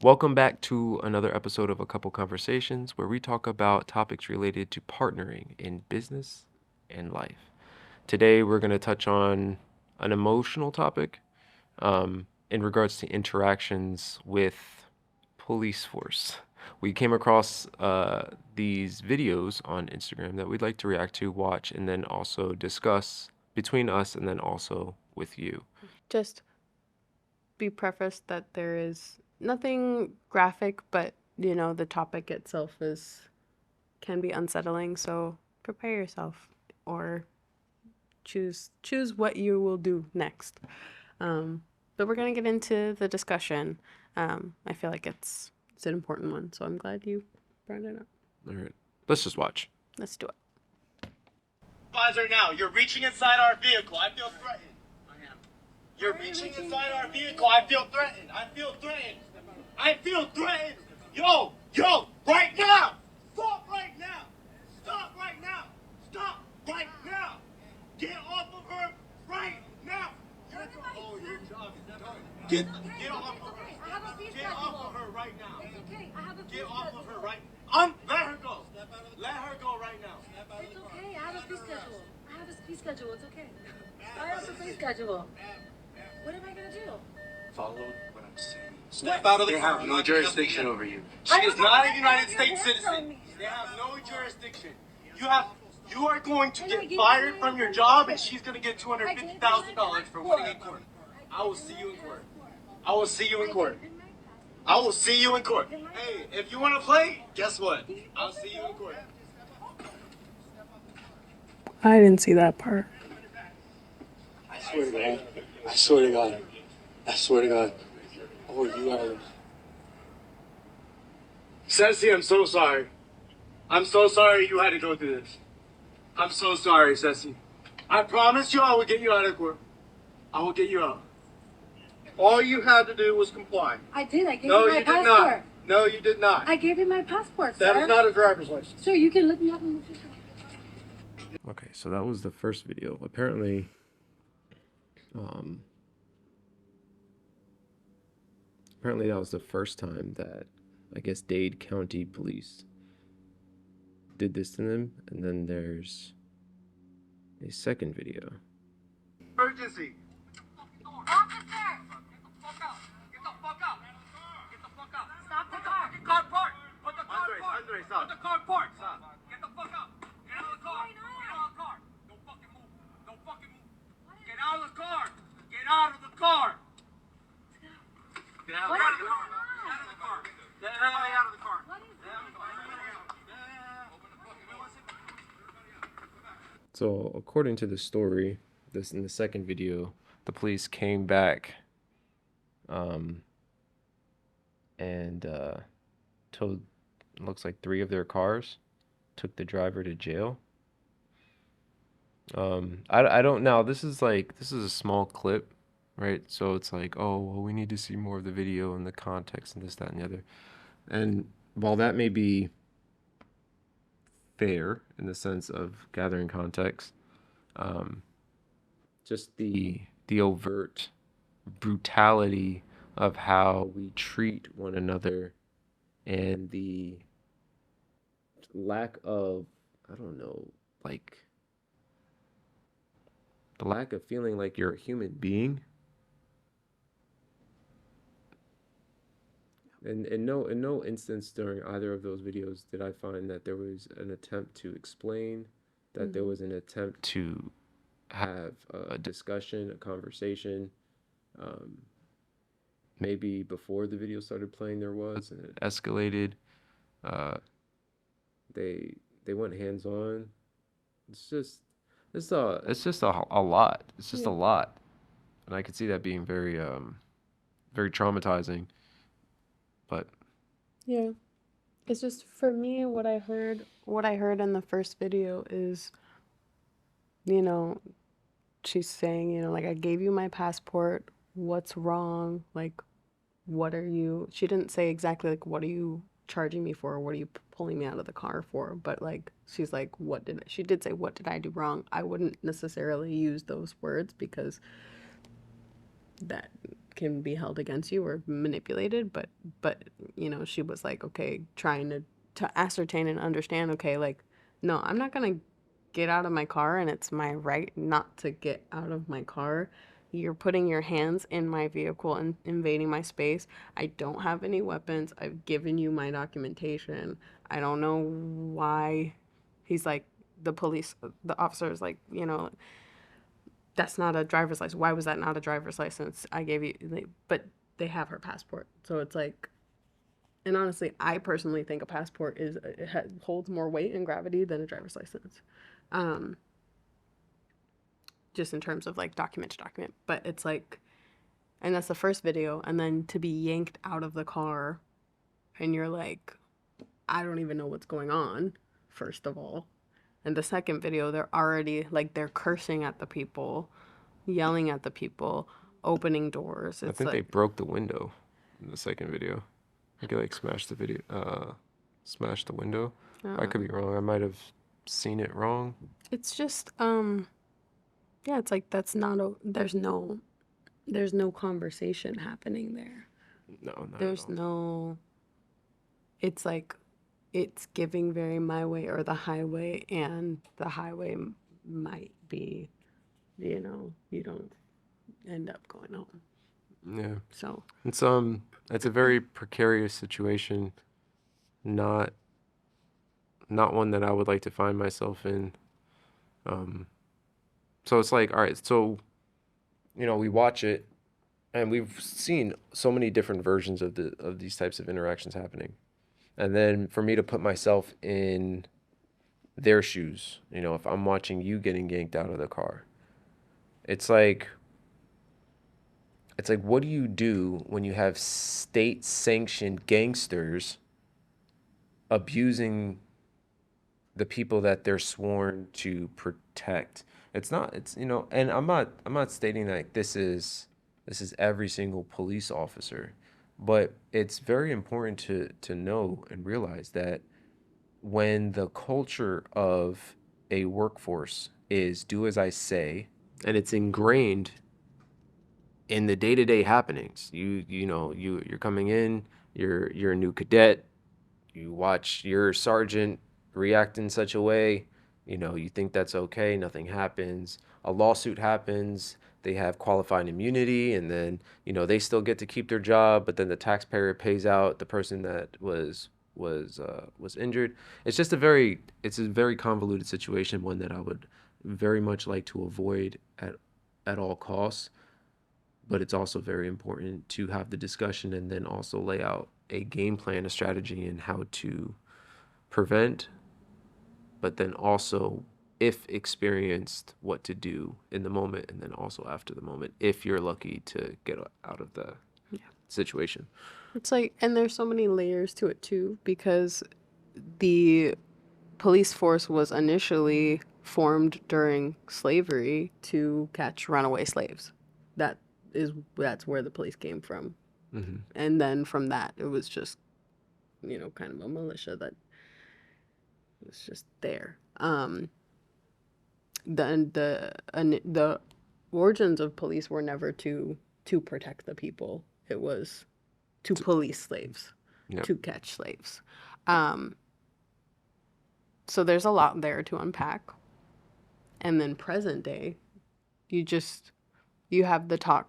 Welcome back to another episode of A Couple Conversations where we talk about topics related to partnering in business and life. Today, we're going to touch on an emotional topic in regards to interactions with police force. We came across these videos on Instagram that we'd like to react to, watch, and then also discuss between us and then also with you. Just be prefaced that there is nothing graphic, but the topic itself can be unsettling, so prepare yourself or choose what you will do next. But we're gonna get into the discussion. I feel like it's an important one, so I'm glad you brought it up. All right, let's just watch. Let's do it. Advisor now, you're reaching inside our vehicle. I feel threatened. You're reaching inside our vehicle. I feel threatened. I feel threatened. I feel threatened. Yo, right now. Stop right now. Stop right now. Stop right now. Get off of her right now. Oh, your job is done. Get off of her. Get off of her right now. It's okay. I have a fee Get off schedule. of her right. Let her go. Let her go right now. It's okay. I have a fee schedule. I have a fee schedule. It's okay. I have a fee schedule. What am I gonna do? Follow what I'm saying. Step out of the car. They have no jurisdiction over you. She is not a United States citizen. They have no jurisdiction. You are going to get fired from your job, and she's going to get $250,000 for winning in court. I will see you in court. I will see you in court. I will see you in court. Hey, if you want to play, guess what? I'll see you in court. I didn't see that part. I swear to God. I swear to God. I swear to God. Oh, you are. Ceci, I'm so sorry. I'm so sorry you had to go through this. I'm so sorry, Ceci. I promised you I would get you out of court. I will get you out. All you had to do was comply. I did. I gave No, you my you did passport. not. No, you did not. I gave you my passport, That sir. is not a driver's license. Sir, you can look me up in the future. Okay, so that was the first video. Apparently that was the first time that I guess Dade County Police did this to them, and then there's a second video. Emergency. Officer! Get the fuck out. Get the fuck out. Get the fuck out. Stop the car. Put the car park. Put the car park. Andre, stop. Put the car park. Stop. Get the fuck out. Get out of the car. Get out of the car. Don't fucking move. Don't fucking move. Get out of the car. Get out of the car. Get out of the car. Get out of the car. Get everybody out of the car. What is So according to the story, this in the second video, the police came back and towed, looks like 3 of their cars, took the driver to jail. I don't know. This is a small clip, right? So it's like, oh, well, we need to see more of the video and the context and this, that, and the other. And while that may be fair in the sense of gathering context, just the overt brutality of how we treat one another and the lack of, I don't know, like the lack of feeling like you're a human being. And in no instance during either of those videos did I find that there was an attempt to explain, that there was an attempt to have a discussion, a conversation. Maybe before the video started playing there was, and it escalated. Uh, they went hands on. It's just a lot. It's just a lot, and I could see that being very traumatizing. But Yeah. It's just for me what I heard in the first video is, she's saying, like, I gave you my passport, what's wrong? Like, what are you, she didn't say exactly like, what are you charging me for? Or what are you pulling me out of the car for? But like, she's like, she did say, what did I do wrong? I wouldn't necessarily use those words because that can be held against you or manipulated, but you know, she was like, okay, trying to ascertain and understand, okay, like, no, I'm not gonna get out of my car, and it's my right not to get out of my car. You're putting your hands in my vehicle and invading my space. I don't have any weapons. I've given you my documentation. I don't know why. He's like, the officer is like, you know, that's not a driver's license. Why was that not a driver's license? I gave you, but they have her passport. So it's like, and honestly, I personally think a passport holds more weight and gravity than a driver's license. Um, just in terms of like document to document. But it's like, and that's the first video. And then to be yanked out of the car and you're like, I don't even know what's going on, first of all. And the second video, they're already like, they're cursing at the people, yelling at the people, opening doors. I It's think they like, broke the window in the second video. I think they like smashed the window. I could be wrong. I might have seen it wrong. it's just, yeah, it's like, that's not a, there's no conversation happening there. No, not There's at all. no, it's like, it's giving very my way or the highway, and the highway might be, you know, you don't end up going home. Yeah. So It's a very precarious situation, not one that I would like to find myself in. So it's like, all right, so you know, we watch it and we've seen so many different versions of these types of interactions happening. And then for me to put myself in their shoes, you know, if I'm watching you getting yanked out of the car, it's like what do you do when you have state sanctioned gangsters abusing the people that they're sworn to protect? It's you know, and I'm not stating that this is every single police officer, but it's very important to know and realize that when the culture of a workforce is do as I say, and it's ingrained in the day-to-day happenings. You know, you're coming in, you're a new cadet, you watch your sergeant react in such a way, you know, you think that's okay, nothing happens. A lawsuit happens, they have qualified immunity, and then, you know, they still get to keep their job, but then the taxpayer pays out the person that was injured. It's a very convoluted situation, one that I would very much like to avoid at all costs. But it's also very important to have the discussion and then also lay out a game plan, a strategy, and how to prevent, but then also, if experienced, what to do in the moment, and then also after the moment, if you're lucky to get out of the situation. it's like, and there's so many layers to it too, because the police force was initially formed during slavery to catch runaway slaves. That that's where the police came from. And then from that, it was just, you know, kind of a militia that was just there. The origins of police were never to protect the people. It was to police slaves, Yeah. to catch slaves. So there's a lot there to unpack. And then present day, you have the talk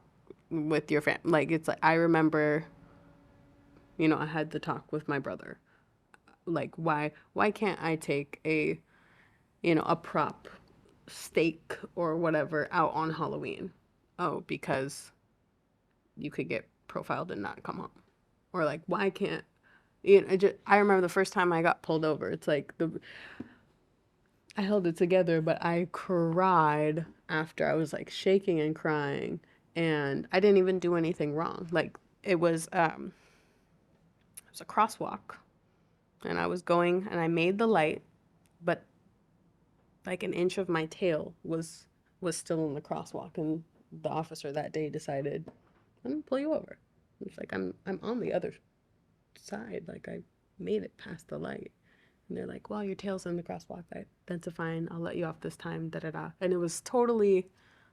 with your family. Like, it's like, I remember, you know, I had the talk with my brother. Like, why can't I take a, you know, a prop steak or whatever out on Halloween? Oh, because you could get profiled and not come home. Or like, why can't, you know, I remember the first time I got pulled over. It's like, I held it together, but I cried after. I was like shaking and crying, and I didn't even do anything wrong. Like, it was a crosswalk, and I was going, and I made the light, but like an inch of my tail was still in the crosswalk, and the officer that day decided, I'm gonna pull you over. It's like, I'm on the other side, like, I made it past the light. And they're like, well, your tail's in the crosswalk. That's fine. I'll let you off this time, da da da. And it was totally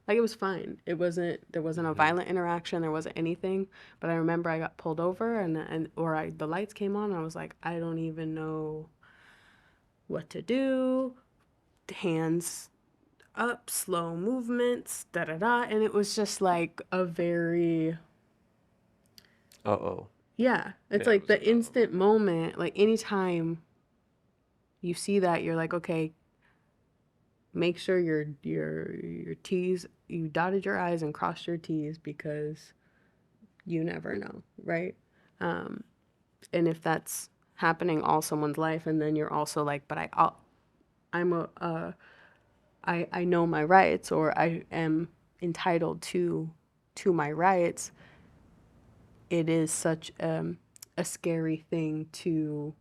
Like, it was fine. There wasn't a violent interaction, there wasn't anything. But I remember I got pulled over, the lights came on, and I was like, I don't even know what to do. Hands up, slow movements, da da da. And it was just like a very, Uh-oh. yeah, it's Yeah, it like was the like, uh-oh. instant moment. Like, anytime you see that, you're like, okay, make sure your T's, you dotted your I's and crossed your T's, because you never know, right? Um, and if that's happening all someone's life, and then you're also like, but I'm I know my rights, or I am entitled to my rights. It is such a scary thing to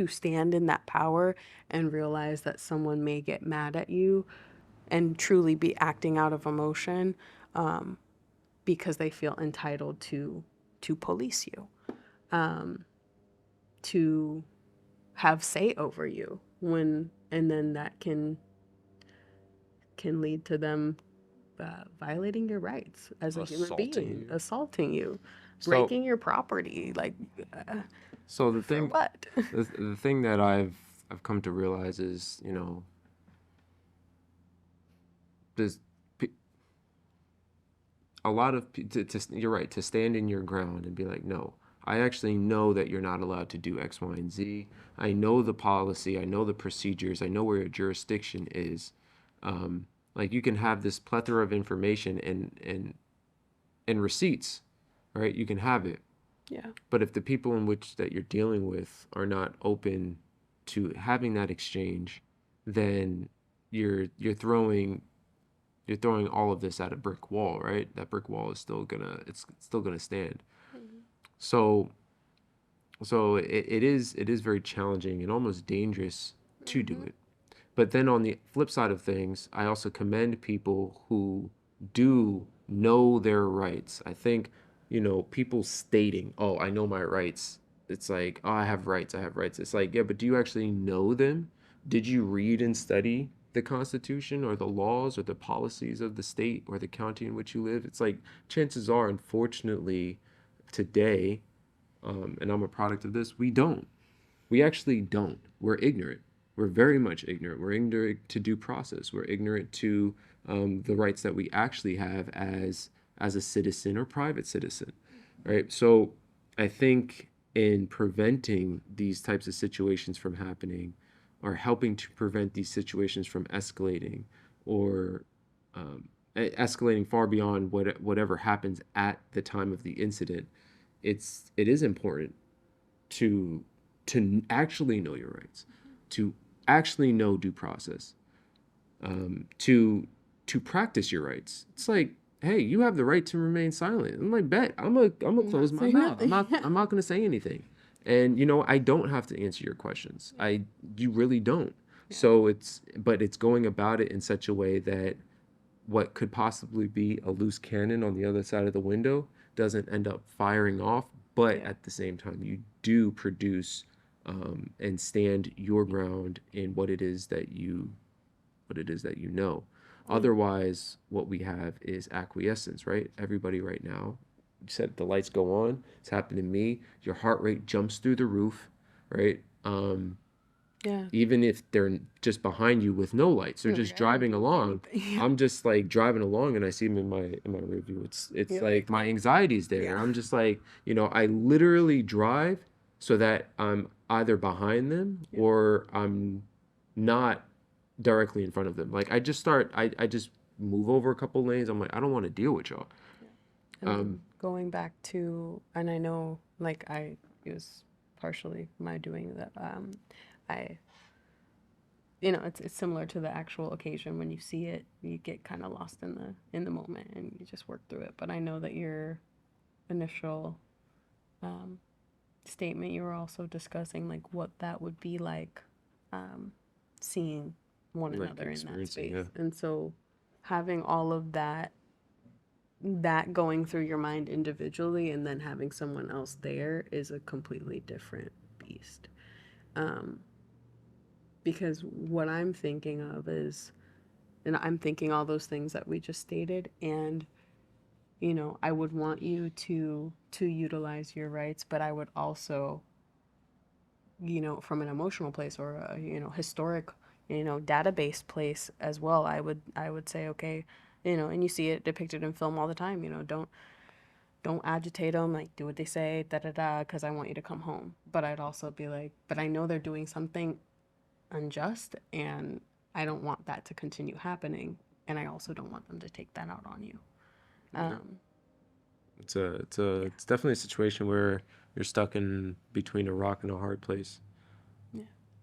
stand in that power and realize that someone may get mad at you and truly be acting out of emotion, because they feel entitled to police you, to have say over you, and then that can lead to them violating your rights as a human Assaulting being, you. assaulting you, So breaking your property, like, so the for thing what? the thing that I've come to realize is, there's pe- a lot of you're right, to stand in your ground and be like, no, I actually know that you're not allowed to do X, Y, and Z. I know the policy, I know the procedures, I know where your jurisdiction is. Like, you can have this plethora of information and receipts, right? You can have it. Yeah. But if the people in which that you're dealing with are not open to having that exchange, then you're throwing all of this at a brick wall, right? That brick wall is it's still gonna stand. So it is very challenging and almost dangerous to do it. But then on the flip side of things, I also commend people who do know their rights. I think, people stating, "Oh, I know my rights." It's like, "Oh, I have rights. I have rights." It's like, yeah, but do you actually know them? Did you read and study the Constitution or the laws or the policies of the state or the county in which you live? It's like, chances are, unfortunately, today, and I'm a product of this, we don't. We actually don't. We're ignorant. We're very much ignorant. We're ignorant to due process. We're ignorant to the rights that we actually have as a citizen or private citizen, right? So I think in preventing these types of situations from happening, or helping to prevent these situations from escalating, or escalating far beyond whatever happens at the time of the incident, it is important to actually know your rights, to actually know due process, to practice your rights. It's like, hey, you have the right to remain silent. I'm like, bet I'm gonna close my Say mouth. I'm nothing. not I'm not gonna say anything. And I don't have to answer your questions. You really don't. So it's going about it in such a way that what could possibly be a loose cannon on the other side of the window doesn't end up firing off, but Yeah. at the same time, you do produce and stand your ground in what it is that you know. Otherwise, what we have is acquiescence, right? Everybody right now, you said the lights go on. It's happened to me. Your heart rate jumps through the roof, right? Yeah. Even if they're just behind you with no lights, they're You're like, just I didn't driving do along. anything. I'm just like driving along and I see them in my rear view. It's You're like like, my anxiety's there. yeah. I'm just like, I literally drive so that I'm either behind them or I'm not directly in front of them. Like, I just move over a couple lanes. I'm like, I don't want to deal with y'all. And then going back to, and I know, like, it was partially my doing that. I, it's similar to the actual occasion. When you see it, you get kind of lost in the moment, and you just work through it. But I know that your initial statement, you were also discussing like what that would be like, seeing one Like another in that experiencing, space. yeah. And so having all of that going through your mind individually, and then having someone else there, is a completely different beast. Because what I'm thinking of is, And I'm thinking all those things that we just stated, and I would want you to utilize your rights, but I would also, from an emotional place or a, historic, database place as well, I would say, okay, and you see it depicted in film all the time, don't agitate them, like do what they say, da da da, because I want you to come home. But I'd also be like, but I know they're doing something unjust, and I don't want that to continue happening, and I also don't want them to take that out on you. Um, It's definitely a situation where you're stuck in between a rock and a hard place. yeah.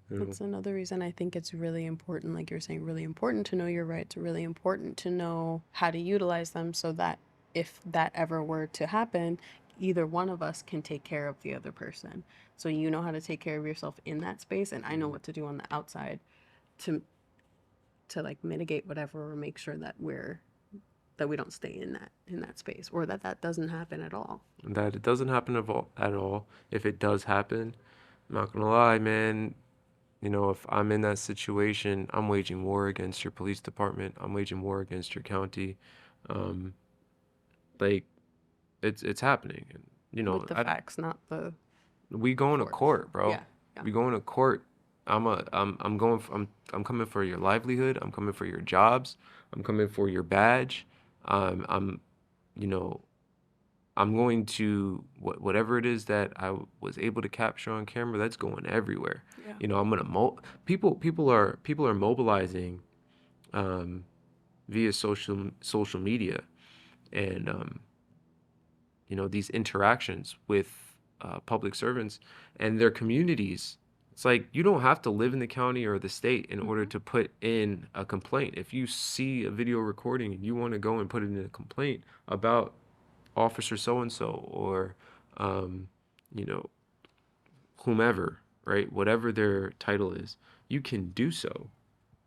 You know? That's another reason I think it's really important, like you're saying, really important to know your rights, really important to know how to utilize them so that if that ever were to happen, either one of us can take care of the other person. So you know how to take care of yourself in that space, and I know what to do on the outside to like mitigate whatever or make sure that we don't stay in that space, or that doesn't happen at all. That it doesn't happen at all. If it does happen, I'm not gonna lie, man. If I'm in that situation, I'm waging war against your police department. I'm waging war against your county. Um, like it's happening, and With the facts, not the we going to force. court, bro. Yeah, yeah. We going to court. I'm coming for your livelihood. I'm coming for your jobs. I'm coming for your badge. I'm, you know, I'm going to whatever it is that I was able to capture on camera. That's going everywhere. Yeah. I'm gonna people are mobilizing via social media, and these interactions with public servants and their communities. It's like you don't have to live in the county or the state in order to put in a complaint. If you see a video recording and you want to go and put it in a complaint about officer so and so, or you know whomever, right? Whatever their title is, you can do so.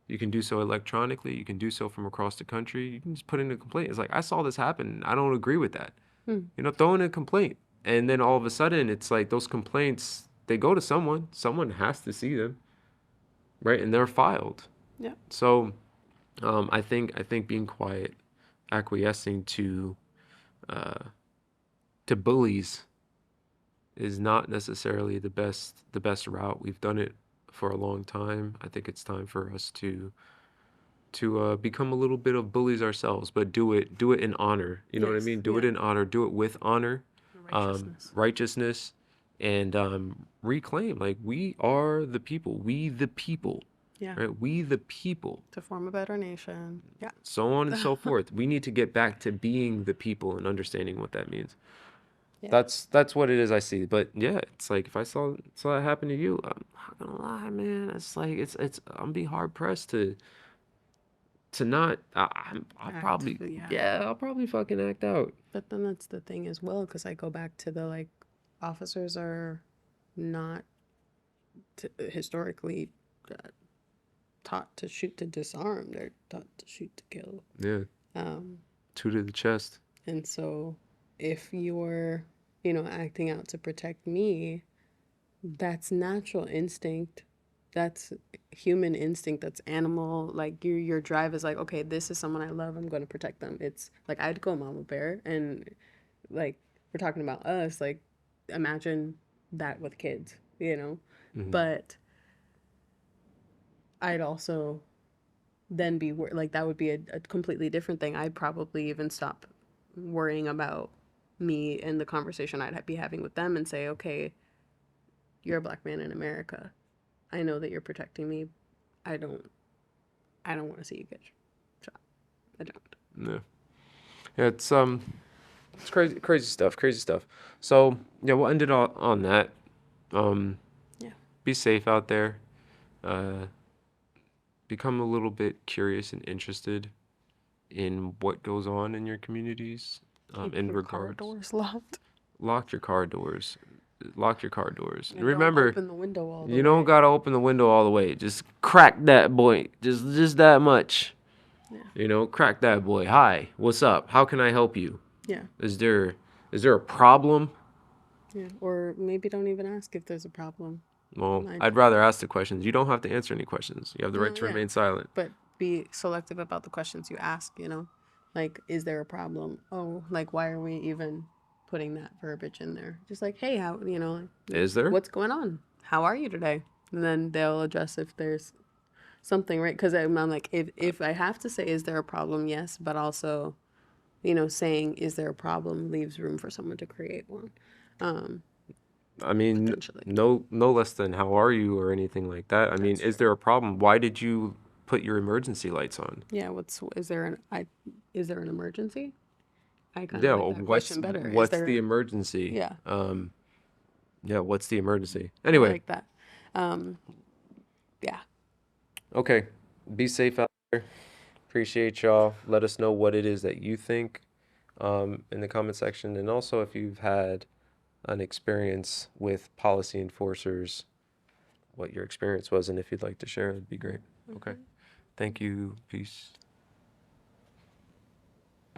You can do so electronically. You can do so from across the country. You can just put in a complaint. It's like, I saw this happen. I don't agree with that. Throw in a complaint. And then all of a sudden, it's like those complaints, they go to someone. Someone has to see them, right? And they're filed. Yeah. So I think being quiet, acquiescing to bullies is not necessarily the best route. We've done it for a long time. I think it's time for us to become a little bit of bullies ourselves, but do it in honor. You know what I Yes, mean? Do it yeah. in honor. Do it with honor, Righteousness. righteousness, and reclaim. Like, we are the people. We the people. Yeah. Right? We the people. To form a better nation. Yeah. So on and so forth. We need to get back to being the people and understanding what that means. Yeah. That's what it is I see. But yeah, it's like if I saw that happen to you, I'm not gonna lie, man. It's like I'm be hard pressed to not. I'll Act, probably yeah. I'll probably fucking act out. But then that's the thing as well, because I go back to the like, officers are not historically taught to shoot to disarm. They're taught to shoot to kill. Yeah, Um, two to the chest. and so if you're, acting out to protect me, that's natural instinct. That's human instinct. That's animal. Like your drive is like, okay, this is someone I love. I'm going to protect them. It's like I'd go mama bear, and like we're talking about us. Like imagine that with kids, But I'd also then be like that would be a completely different thing. I'd probably even stop worrying about me and the conversation I'd be having with them and say, okay, you're a black man in America. I know that you're protecting me. I don't want to see you get shot. I don't. Yeah, yeah. It's crazy stuff. So yeah, we'll end it on that. Yeah. Be safe out there. Become a little bit curious and interested in what goes on in your communities. Keep In your car regards, doors locked. lock your car doors. Lock your car doors. And Remember, don't open the window all the you way. don't gotta open the window all the way. Just crack that boy. Just that much. Yeah. Crack that boy. Hi, what's up? How can I help you? Yeah. Is there a problem? Yeah. Or maybe don't even ask if there's a problem. Well, I'd rather ask the questions. You don't have to answer any questions. You have the right to Yeah. remain silent. But be selective about the questions you ask, you know? Like, is there a problem? Oh, like, why are we even putting that verbiage in there? Just like, hey, how, you know, like, Is there? what's going on? How are you today? And then they'll address if there's something, right? Because I'm like, if I have to say, is there a problem? Yes, but also, you know, saying, is there a problem leaves room for someone to create one. I mean, Potentially. no less than how are you or anything like that. I mean, is there a problem? Why did you put your emergency lights on? Yeah, is there is there an emergency? I kind of Yeah, like that question better. Is what's the there, emergency? yeah, Yeah, what's the emergency? I Anyway, like that. Yeah. okay. Be safe out there. Appreciate y'all. Let us know what it is that you think in the comment section. And also if you've had an experience with policy enforcers, what your experience was, and if you'd like to share, it'd be great. Okay. Thank you. Peace.